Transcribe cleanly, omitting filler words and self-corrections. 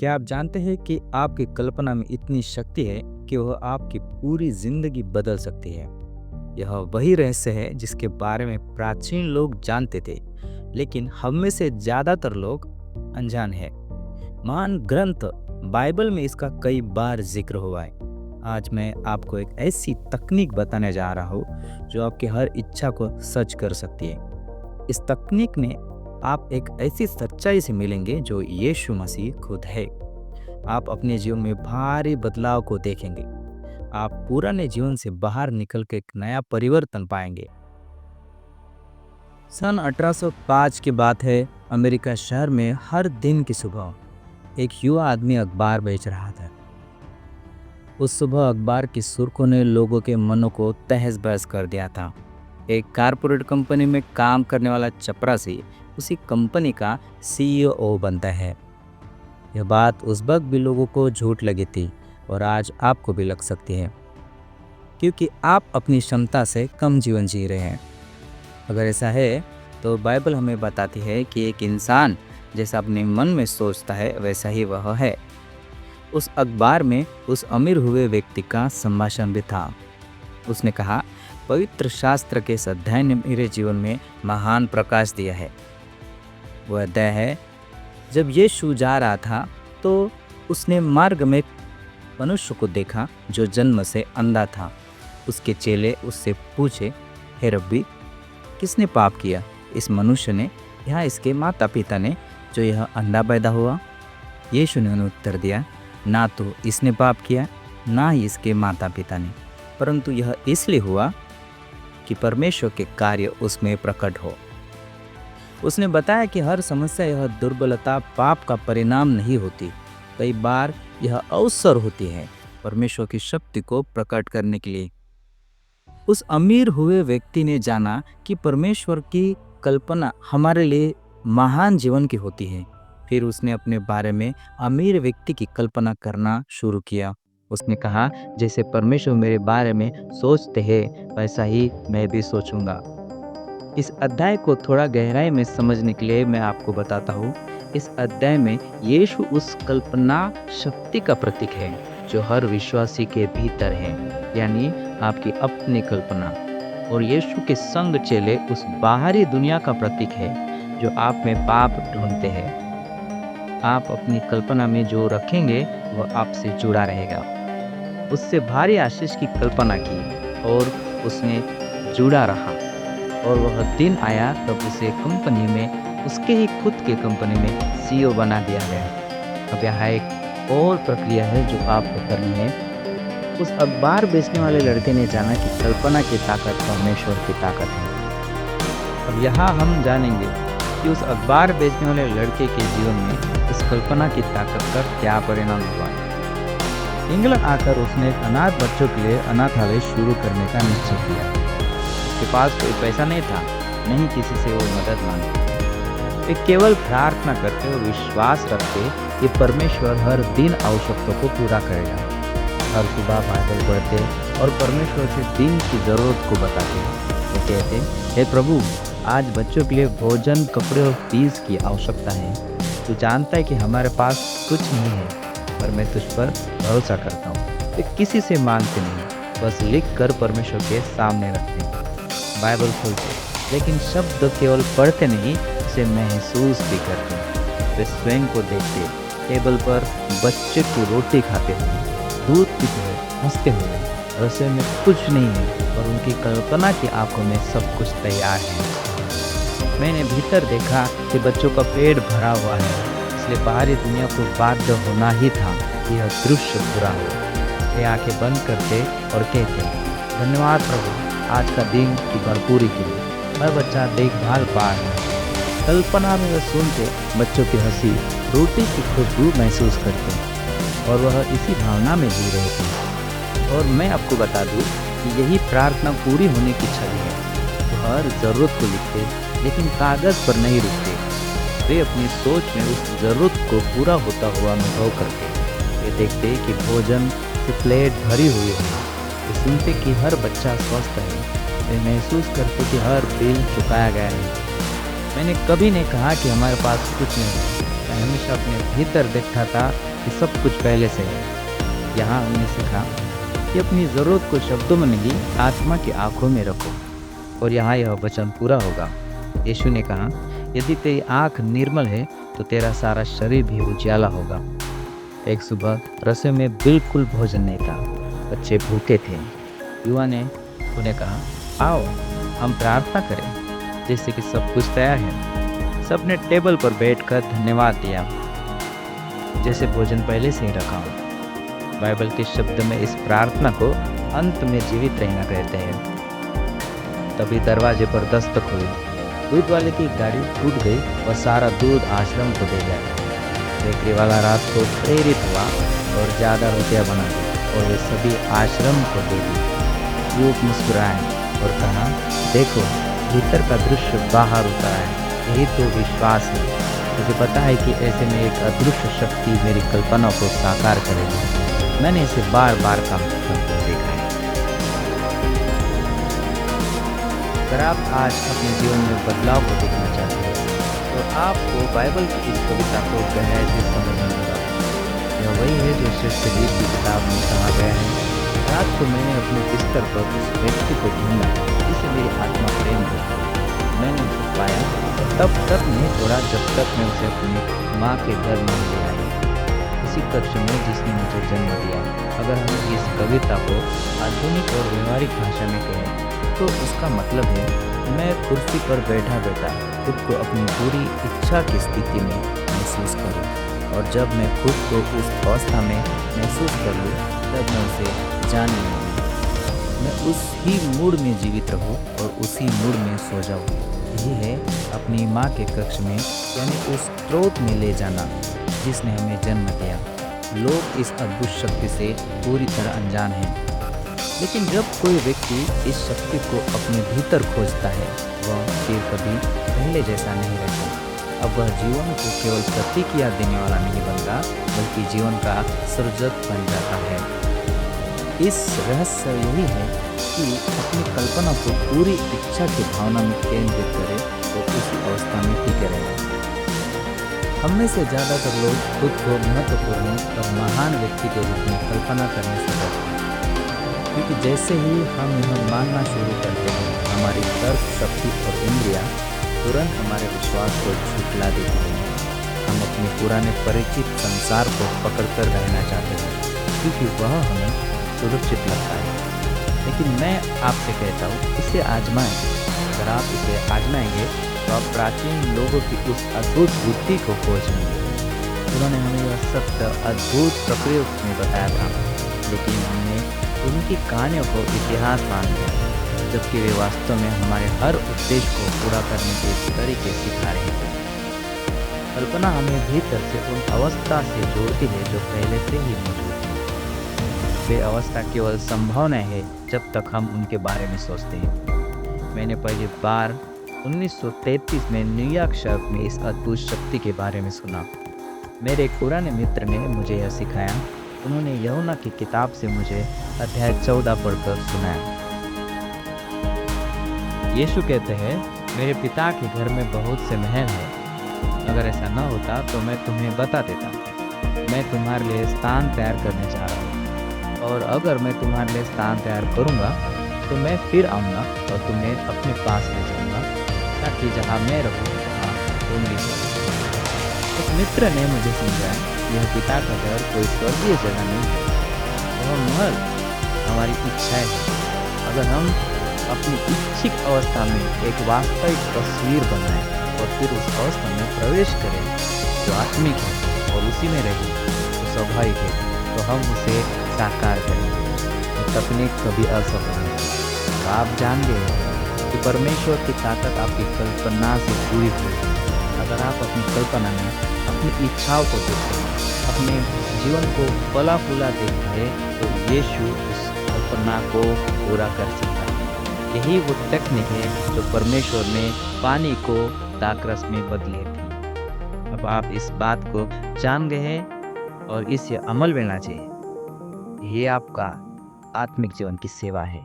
क्या आप जानते हैं कि आपकी कल्पना में इतनी शक्ति है कि वह आपकी पूरी जिंदगी बदल सकती है। यह वही रहस्य है जिसके बारे में प्राचीन लोग जानते थे, लेकिन हम में से ज्यादातर लोग अनजान हैं। महान ग्रंथ बाइबल में इसका कई बार जिक्र हुआ है। आज मैं आपको एक ऐसी तकनीक बताने जा रहा हूँ जो आपकी हर इच्छा को सच कर सकती है। इस तकनीक ने आप एक ऐसी सच्चाई से मिलेंगे जो यीशु मसीह खुद है। आप अपने जीवन में भारी बदलाव को देखेंगे। आप पुराने जीवन से बाहर निकल के एक नया परिवर्तन पाएंगे। सन 1805 की बात है। अमेरिका शहर में हर दिन की सुबह एक युवा आदमी अखबार बेच रहा था। उस सुबह अखबार की सुर्खों ने लोगों के मनों को तहस बहस कर दिया था। एक कारपोरेट कंपनी में काम करने वाला चपरासी उसी कंपनी का सीईओ बनता है। यह बात उस वक्त भी लोगों को झूठ लगी थी और आज आपको भी लग सकती है, क्योंकि आप अपनी क्षमता से कम जीवन जी रहे हैं। अगर ऐसा है तो बाइबल हमें बताती है कि एक इंसान जैसा अपने मन में सोचता है वैसा ही वह है। उस अखबार में उस अमीर हुए व्यक्ति का संभाषण भी था। उसने कहा, पवित्र शास्त्र के इस अध्याय ने मेरे जीवन में महान प्रकाश दिया है। वह अध्याय है, जब यीशु जा रहा था तो उसने मार्ग में मनुष्य को देखा जो जन्म से अंधा था। उसके चेले उससे पूछे, हे रब्बी, किसने पाप किया, इस मनुष्य ने या इसके माता पिता ने, जो यह अंधा पैदा हुआ? यीशु ने उन्हें उत्तर दिया, ना तो इसने पाप किया, ना ही इसके माता पिता ने, परंतु यह इसलिए हुआ कि परमेश्वर के कार्य उसमें प्रकट हो। उसने बताया कि हर समस्या यह दुर्बलता पाप का परिणाम नहीं होती। कई बार यह अवसर होती है परमेश्वर की शक्ति को प्रकट करने के लिए। उस अमीर हुए व्यक्ति ने जाना कि परमेश्वर की कल्पना हमारे लिए महान जीवन की होती है। फिर उसने अपने बारे में अमीर व्यक्ति की कल्पना करना शुरू किया। उसने कहा, जैसे परमेश्वर मेरे बारे में सोचते हैं वैसा ही मैं भी सोचूंगा। इस अध्याय को थोड़ा गहराई में समझने के लिए मैं आपको बताता हूँ। इस अध्याय में यीशु उस कल्पना शक्ति का प्रतीक है जो हर विश्वासी के भीतर है, यानी आपकी अपनी कल्पना। और यीशु के संग चेले उस बाहरी दुनिया का प्रतीक है जो आप में पाप ढूंढते हैं। आप अपनी कल्पना में जो रखेंगे वह आपसे जुड़ा रहेगा। उससे भारी आशीष की कल्पना की और उसने जुड़ा रहा। और वह दिन आया तब उसे कंपनी में, उसके ही खुद के कंपनी में सीईओ बना दिया गया। अब यहाँ एक और प्रक्रिया है जो आपको करनी है। उस अखबार बेचने वाले लड़के ने जाना कि कल्पना की ताकत परमेश्वर की ताकत है। अब यहाँ हम जानेंगे कि उस अखबार बेचने वाले लड़के के जीवन में इस कल्पना की ताकत का क्या परिणाम हुआ। इंग्लैंड आकर उसने एक अनाथ बच्चों के लिए अनाथालय शुरू करने का निश्चय किया। उसके पास कोई पैसा नहीं था, नहीं किसी से वो मदद मांगते। वे केवल प्रार्थना करते और विश्वास रखते कि परमेश्वर हर दिन आवश्यकताओं को पूरा करेगा। हर सुबह बाइबल पढ़ते और परमेश्वर से दिन की जरूरत को बताते। वो कहते, हे प्रभु, आज बच्चों के लिए भोजन, कपड़े और फीस की आवश्यकता है। तू जानता है कि हमारे पास कुछ नहीं है, पर मैं तुझ पर भरोसा करता हूँ। वे किसी से मांगते नहीं, बस लिख कर परमेश्वर के सामने रखते। बाइबल खोलते, लेकिन शब्द केवल पढ़ते नहीं, उसे महसूस भी करते। वे स्वयं को देखते, टेबल पर बच्चे की रोटी खाते हुए, दूध पीते हुए, हंसते हुए। रसोई में कुछ नहीं है, पर उनकी कल्पना की आंखों में सब कुछ तैयार है। मैंने भीतर देखा कि बच्चों का पेट भरा हुआ है, इसलिए बाहरी दुनिया को बाध्य होना ही था कि यह दृश्य पूरा हो। वे आंखें बंद करते और कहते, धन्यवाद प्रभु, आज का दिन की भरपूरी के लिए हर बच्चा देखभाल पा रहा है। कल्पना में वे सुनते बच्चों की हंसी, रोटी की खुशबू महसूस करते और वह इसी भावना में जी रहे थे। और मैं आपको बता दूं कि यही प्रार्थना पूरी होने की छवि है। वो हर ज़रूरत को लिखते, लेकिन कागज़ पर नहीं रुकते। वे अपनी सोच में उस ज़रूरत को पूरा होता हुआ अनुभव करते। वे देखते कि भोजन की प्लेट भरी हुई है। वे सुनते कि हर बच्चा स्वस्थ है। वे महसूस करते कि हर बिल चुकाया गया है। मैंने कभी नहीं कहा कि हमारे पास कुछ नहीं है। मैं हमेशा अपने भीतर देखता था कि सब कुछ पहले से है। यहाँ हमने सीखा कि अपनी ज़रूरत को शब्दों में नहीं, आत्मा की आंखों में रखो, और यहाँ यह वचन पूरा होगा। यीशु ने कहा, यदि तेरी आँख निर्मल है तो तेरा सारा शरीर भी उजाला होगा। एक सुबह रसोई में बिल्कुल भोजन नहीं था, बच्चे भूखे थे। युवा ने उन्हें कहा, आओ हम प्रार्थना करें। जैसे कि सब कुछ तैयार है, सबने टेबल पर बैठकर धन्यवाद दिया, जैसे भोजन पहले से ही रखा हो। बाइबल के शब्द में इस प्रार्थना को अंत में जीवित रहना कहते हैं। तभी दरवाजे पर दस्तक हुई। दूध वाले की गाड़ी टूट गई और सारा दूध आश्रम को दे गया। बेकरी वाला रात को प्रेरित हुआ और ज़्यादा रोटियां बना दी और वे सभी आश्रम को दे दी। युवक मुस्कुराए और कहा, देखो भीतर का दृश्य बाहर उतरा है, यही तो विश्वास है। मुझे पता है कि ऐसे में एक अदृश्य शक्ति मेरी कल्पना को साकार करेगी। मैंने इसे बार बार काम करते देखा है। अगर आप आज अपने जीवन में बदलाव को देखना चाहते हैं तो आपको बाइबल की इस कविता को गहराई से समझना होगा। यह वही है जो श्रेष्ठ गीत की किताब में कहा गया है। रात को मैंने अपने बिस्तर पर उस व्यक्ति को ढूंढा जिसे मेरी आत्मा प्रेम करती। मैंने उसे पाया और तब तक नहीं छोड़ा जब तक मैं उसे अपनी माँ के घर में ले आई, उसी कक्ष में जिसने मुझे जन्म दिया। अगर हम इस कविता को आधुनिक और व्यवहारिक भाषा में कहें तो उसका मतलब है, मैं कुर्सी पर बैठा बैठा खुद को अपनी पूरी इच्छा की स्थिति में महसूस करूं, और जब मैं खुद को उस अवस्था में महसूस कर लूँ तब मैं उसे जान लूँ। मैं उसी मूड में जीवित रहूँ और उसी मूड में सो जाऊँ। यही है अपनी माँ के कक्ष में, यानी उस स्रोत में ले जाना जिसने हमें जन्म दिया। लोग इस अद्भुत शक्ति से पूरी तरह अनजान हैं, लेकिन जब कोई व्यक्ति इस शक्ति को अपने भीतर खोजता है, वह फिर कभी पहले जैसा नहीं रहता। अब वह जीवन को केवल प्रतिक्रिया देने वाला नहीं बनता, बल्कि जीवन का सृजक बन जाता है। इस रहस्य यही है कि अपनी कल्पना को पूरी इच्छा की भावना में केंद्रित करें तो उस अवस्था में टिके रहें। हम में से ज़्यादातर लोग खुद को महत्वपूर्ण और महान व्यक्ति के रूप में कल्पना करने से डरते हैं, क्योंकि जैसे ही हम यह मानना शुरू करते हैं, हमारी तर्क शक्ति और इंद्रियां तुरंत हमारे विश्वास को झुठला देती हैं। हम अपने पुराने परिचित संसार को पकड़कर रहना चाहते हैं, क्योंकि वह हमें सुरक्षित लगता है। लेकिन मैं आपसे कहता हूँ, इसे आजमाएं। अगर आप इसे आजमाएंगे तो आप प्राचीन लोगों की उस अद्भुत बुद्धि को खोज लेंगे। उन्होंने हमें यह सत्य अद्भुत प्रक्रिया में बताया था, लेकिन हमने उनकी कहानियों को इतिहास मान लिया, जबकि वे वास्तव में हमारे हर उद्देश्य को पूरा करने के तरीके सिखा रहे थे। कल्पना हमें भीतर से उन अवस्था से जोड़ती है जो पहले से ही मौजूद है। वे अवस्था केवल संभावना है जब तक हम उनके बारे में सोचते हैं। मैंने पहली बार 1933 में न्यूयॉर्क शहर में इस अद्भुत शक्ति के बारे में सुना। मेरे एक पुराने मित्र ने मुझे यह सिखाया। उन्होंने यूहन्ना की किताब से मुझे अध्याय 14 पढ़कर सुनाया। यीशु कहते हैं, मेरे पिता के घर में बहुत से महल हैं। अगर ऐसा न होता तो मैं तुम्हें बता देता। मैं तुम्हारे लिए स्थान तैयार करने जा रहा हूँ, और अगर मैं तुम्हारे लिए स्थान तैयार करूँगा तो मैं फिर आऊँगा और तुम्हें अपने पास ले जाऊँगा, ताकि जहाँ मैं रहूँ वहाँ तुम भी रहो। उस मित्र ने मुझे समझाया, यह पिता का घर कोई स्वर्गीय जगह नहीं है, वह महल हमारी इच्छाएं है। अगर हम अपनी इच्छित अवस्था में एक वास्तविक तस्वीर बनाएं और फिर उस अवस्था में प्रवेश करें जो आत्मिक है और उसी में रहें तो स्वाभाविक है, तो हम उसे साकार करेंगे। तकनीक कभी असफल नहीं। तो आप जान गए कि परमेश्वर की ताकत आपकी कल्पना से जुड़ी हुई है। अगर आप अपनी कल्पना में अपनी इच्छाओं को देखते हैं, अपने जीवन को फला फूला देखते हैं, तो यीशु उस कल्पना को पूरा कर सकता है। यही वो तकनीक है जो परमेश्वर ने पानी को दाखरस में बदली थी। अब आप इस बात को जान गए हैं और इसे अमल में लाना चाहिए। ये आपका आत्मिक जीवन की सेवा है।